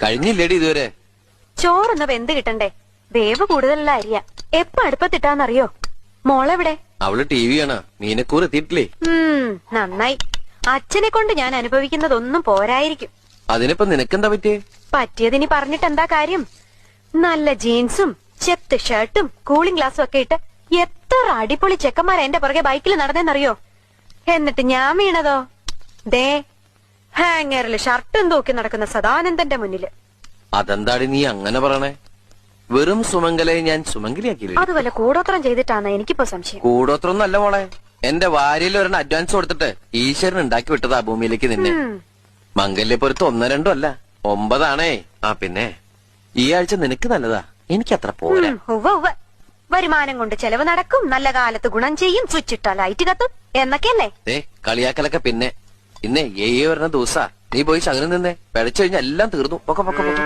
കഴിഞ്ഞില്ലേടി ഇതുവരെ? ചോറൊന്ന് വെന്ത് കിട്ടണ്ടേ? വേവ് കൂടുതലുള്ള അരിയ. എപ്പ അടുപ്പത്തിട്ടാന്നറിയോ? മോളെവിടെ? അവള് ടി വി ആണ്. മീനക്കൂർ എത്തിയിട്ടില്ലേ? നന്നായി. അച്ഛനെ കൊണ്ട് ഞാൻ അനുഭവിക്കുന്നതൊന്നും പോരായിരിക്കും. അതിനിപ്പോ നിനക്കെന്താ പറ്റിയേ? പറ്റിയതിനി പറഞ്ഞിട്ട് എന്താ കാര്യം? നല്ല ജീൻസും ചെത്ത് ഷർട്ടും കൂളിംഗ് ഗ്ലാസും ഒക്കെ ഇട്ട് എത്ര അടിപൊളി ചെക്കന്മാരാ എന്റെ പുറകെ ബൈക്കിൽ നടന്നേന്നറിയോ? എന്നിട്ട് ഞാൻ വീണതോ ദേ ഹാങ്ങറിൽ ഷർട്ടും തൂക്കി നടക്കുന്ന സദാനന്ദന്റെ മുന്നില്. അതെന്താടി നീ അങ്ങനെ പറയണേ? വെറും സുമംഗലയെ ഞാൻ സുമംഗലിയാക്കിയില്ലേ? അതുപോലെ കൂടോത്രം ചെയ്തിട്ടാണ് എനിക്കിപ്പോ സംശയം. കൂടോത്രം നല്ല മോളെ. എന്റെ വാരിയിൽ ഒരെണ്ണം അഡ്വാൻസ് കൊടുത്തിട്ട് ഈശ്വരൻ ഉണ്ടാക്കി വിട്ടതാ ഭൂമിയിലേക്ക് നിന്നെ. മംഗല്യപ്പുറത്ത് 1, 2 അല്ല 9 ആ പിന്നെ ഈ ആഴ്ച നിനക്ക് നല്ലതാ, എനിക്ക് അത്ര പോരാ. വരുമാനം കൊണ്ട് ചെലവ് നടക്കും, നല്ല കാലത്ത് ഗുണം ചെയ്യും, സ്വിച്ച് ഇട്ടാ ലൈറ്റ് കത്തും എന്നൊക്കെയല്ലേ? കളിയാക്കലൊക്കെ പിന്നെ. ഇന്നേ വരുന്ന ദിവസാ. നീ പോയി ശകലം നിന്നേ. പിഴച്ചു കഴിഞ്ഞാൽ എല്ലാം തീർന്നു. പൊക്ക പൊക്ക പൊക്ക.